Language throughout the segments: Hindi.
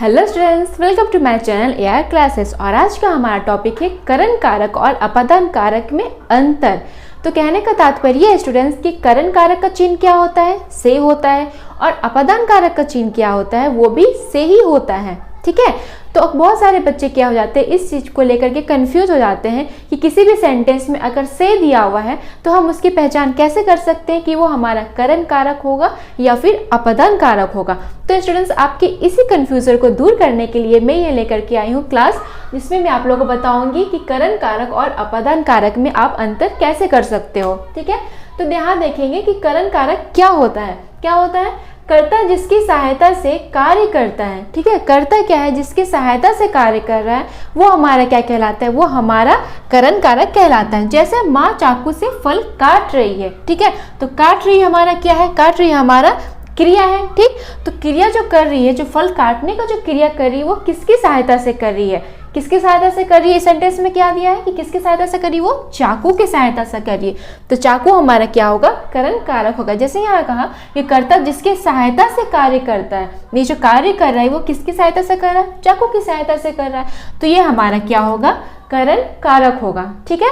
Hello students, welcome to my channel AR classes. और आज का हमारा टॉपिक है करण कारक और अपादान कारक में अंतर। तो कहने का तात्पर्य है स्टूडेंट्स कि करण कारक का चिन्ह क्या होता है, से होता है, और अपादान कारक का चिन्ह क्या होता है, वो भी से ही होता है। ठीक है, तो बहुत सारे बच्चे क्या हो जाते हैं, इस चीज को लेकर के कंफ्यूज हो जाते हैं कि किसी भी सेंटेंस में अगर से दिया हुआ है तो हम उसकी पहचान कैसे कर सकते हैं कि वो हमारा करण कारक होगा या फिर अपादान कारक होगा। तो स्टूडेंट्स, आपके इसी कंफ्यूजन को दूर करने के लिए मैं ये लेकर के आई हूँ क्लास, जिसमें मैं आप लोगों को बताऊंगी कि करण कारक और अपादान कारक में आप अंतर कैसे कर सकते हो। ठीक है, तो यहाँ देखेंगे कि करण कारक क्या होता है। क्या होता है? कर्ता जिसकी सहायता से कार्य करता है। ठीक है, कर्ता क्या है? जिसकी सहायता से कार्य कर रहा है, वो हमारा क्या कहलाता है? वो हमारा करण कारक कहलाता है। जैसे माँ चाकू से फल काट रही है। ठीक है, तो काट रही हमारा क्या है? काट रही हमारा क्रिया है। ठीक, तो क्रिया जो कर रही है, जो फल काटने का जो क्रिया कर रही है, वो किसकी सहायता से कर रही है? किसकी सहायता से कर रही है? इस सेंटेंस में क्या दिया है कि किसकी सहायता से कर रही है? वो चाकू की सहायता से कर रही है। तो चाकू हमारा क्या होगा? करण कारक होगा। जैसे यहाँ कहा कि कर्ता जिसके सहायता से कार्य करता है, ये जो कार्य कर रहा है वो किसकी सहायता से कर रहा है? चाकू की सहायता से कर रहा है। तो ये हमारा क्या होगा? करण कारक होगा। ठीक है,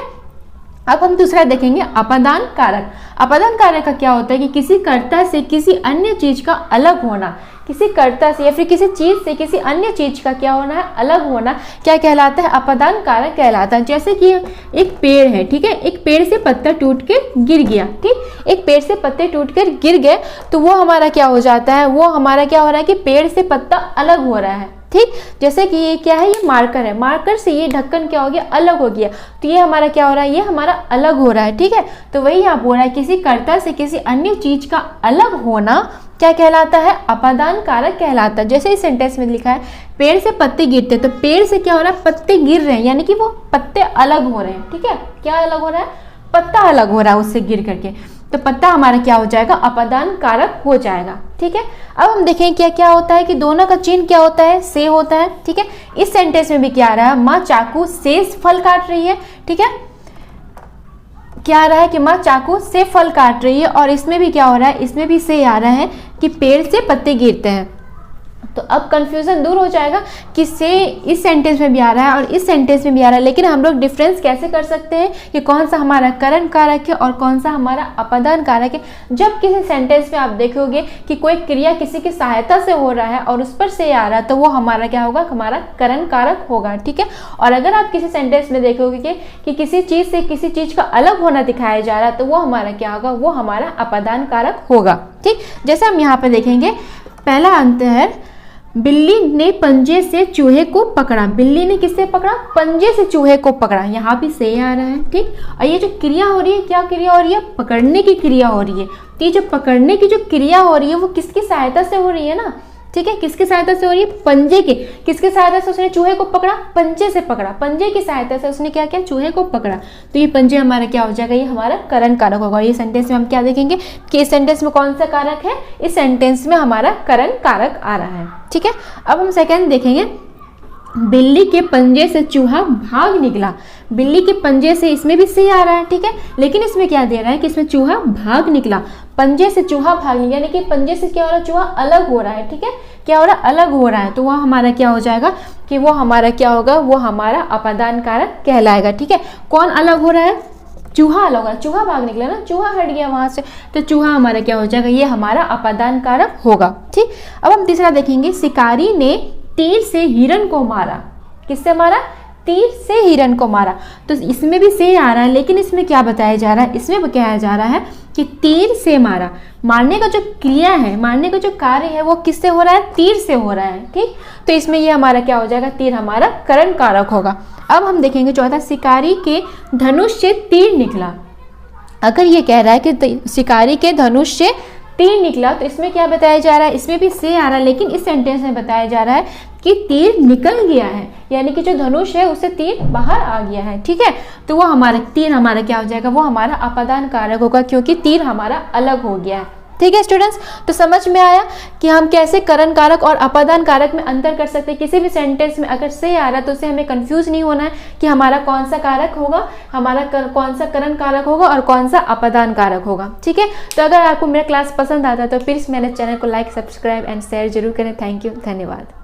अब हम दूसरा देखेंगे अपादान कारक। अपादान कारक का क्या होता है कि किसी कर्ता से किसी अन्य चीज का अलग होना। किसी कर्ता से या फिर किसी चीज से किसी अन्य चीज का क्या होना है? अलग होना। क्या कहलाता है? अपादान कारक कहलाता है। जैसे कि एक पेड़ है, ठीक है, एक पेड़ से पत्ता टूट के गिर गया। ठीक, एक पेड़ से पत्ते टूट कर गिर गए तो वो हमारा क्या हो जाता है? वो हमारा क्या हो रहा है कि पेड़ से पत्ता अलग हो रहा है। ठीक, जैसे कि ये क्या है? ये मार्कर है, मार्कर से ये ढक्कन क्या हो गया? अलग हो गया। तो ये हमारा क्या हो रहा है? ये हमारा अलग हो रहा है। ठीक है, तो वही यहाँ बोल रहा है किसी कर्ता से किसी अन्य चीज का अलग होना क्या कहलाता है? अपादान कारक कहलाता है। जैसे इस सेंटेंस में लिखा है पेड़ से पत्ते गिरते, तो पेड़ से क्या हो रहा है? पत्ते गिर रहे हैं, यानी कि वो पत्ते अलग हो रहे हैं। ठीक है, क्या अलग हो रहा है? पत्ता अलग हो रहा है उससे गिर करके, तो पत्ता हमारा क्या हो जाएगा? अपादान कारक हो जाएगा। ठीक है, अब हम देखें क्या क्या होता है कि दोनों का चिन्ह क्या होता है? से होता है। ठीक है, इस सेंटेंस में भी क्या आ रहा है? माँ चाकू से फल काट रही है। ठीक है, क्या आ रहा है कि माँ चाकू से फल काट रही है, और इसमें भी क्या हो रहा है? इसमें भी से आ रहा है कि पेड़ से पत्ते गिरते हैं। तो अब कंफ्यूजन दूर हो जाएगा कि से इस सेंटेंस में भी आ रहा है और इस सेंटेंस में भी आ रहा है, लेकिन हम लोग डिफरेंस कैसे कर सकते हैं कि कौन सा हमारा करण कारक है और कौन सा हमारा अपादान कारक है। जब किसी सेंटेंस में आप देखोगे कि कोई क्रिया किसी की सहायता से हो रहा है और उस पर से आ रहा है, तो वो हमारा क्या होगा? हमारा करण कारक होगा। ठीक है, और अगर आप किसी सेंटेंस में देखोगे कि किसी चीज से किसी चीज का अलग होना दिखाया जा रहा है, तो वो हमारा क्या होगा? वो हमारा अपादान कारक होगा। ठीक, जैसे हम यहाँ पे देखेंगे पहला अंतर है, बिल्ली ने पंजे से चूहे को पकड़ा। बिल्ली ने किससे पकड़ा? पंजे से चूहे को पकड़ा। यहाँ भी से आ रहा है। ठीक, और ये जो क्रिया हो रही है, क्या क्रिया हो रही है? पकड़ने की क्रिया हो रही है। तो ये जो पकड़ने की जो क्रिया हो रही है वो किसकी सहायता से हो रही है ना? ठीक है, किसकी सहायता से हो रही है? पंजे की। किसकी सहायता से उसने चूहे को पकड़ा? पंजे से पकड़ा। पंजे की सहायता से उसने क्या किया? चूहे को पकड़ा। तो ये पंजे हमारा क्या हो जाएगा? ये हमारा करण कारक होगा। ये सेंटेंस में हम क्या देखेंगे कि इस सेंटेंस में कौन सा कारक है? इस सेंटेंस में हमारा करण कारक आ रहा है। ठीक है, अब हम सेकेंड देखेंगे, बिल्ली के पंजे से चूहा भाग निकला। बिल्ली के पंजे से, इसमें भी से आ रहा है। ठीक है, लेकिन इसमें क्या दे रहा है कि इसमें चूहा भाग निकला। पंजे से चूहा भाग निकला, यानी कि पंजे से क्या हो रहा है? चूहा अलग हो रहा है। ठीक है, क्या हो रहा है? अलग हो रहा है। तो वह हमारा क्या हो जाएगा कि वो हमारा क्या होगा? वो हमारा अपादान कारक कहलाएगा। ठीक है, कौन अलग हो रहा है? चूहा अलग हो रहा है। चूहा भाग निकला ना, चूहा हट गया वहां से, तो चूहा हमारा क्या हो जाएगा? ये हमारा अपादान कारक होगा। ठीक, अब हम तीसरा देखेंगे, शिकारी ने तीर से हिरण को मारा। किससे मारा? तीर से हिरण को मारा। तो इसमें भी से आ रहा है, लेकिन इसमें क्या बताया जा रहा है? इसमें बताया जा रहा है कि तीर से मारा। मारने का जो क्रिया है, मारने का जो कार्य है, वो किससे हो रहा है? तीर से हो रहा है। ठीक, तो इसमें ये हमारा क्या हो जाएगा? तीर हमारा करण कारक होगा। अब हम देखेंगे चौथा, शिकारी के धनुष से तीर निकला। अगर ये कह रहा है कि शिकारी के धनुष से तीर निकला, तो इसमें क्या बताया जा रहा है? इसमें भी से आ रहा है, लेकिन इस सेंटेंस में बताया जा रहा है कि तीर निकल गया है, यानी कि जो धनुष है उससे तीर बाहर आ गया है। ठीक है, तो वो हमारा तीर हमारा क्या हो जाएगा? वो हमारा अपादान कारक होगा, क्योंकि तीर हमारा अलग हो गया है। ठीक है स्टूडेंट्स, तो समझ में आया कि हम कैसे करण कारक और अपादान कारक में अंतर कर सकते हैं। किसी भी सेंटेंस में अगर से आ रहा है तो उससे हमें कंफ्यूज नहीं होना है कि हमारा कौन सा कारक होगा, हमारा कौन सा करण कारक होगा और कौन सा अपादान कारक होगा। ठीक है, तो अगर आपको मेरा क्लास पसंद आता है तो प्लीज मेरे चैनल को लाइक, सब्सक्राइब एंड शेयर जरूर करें। थैंक यू, धन्यवाद।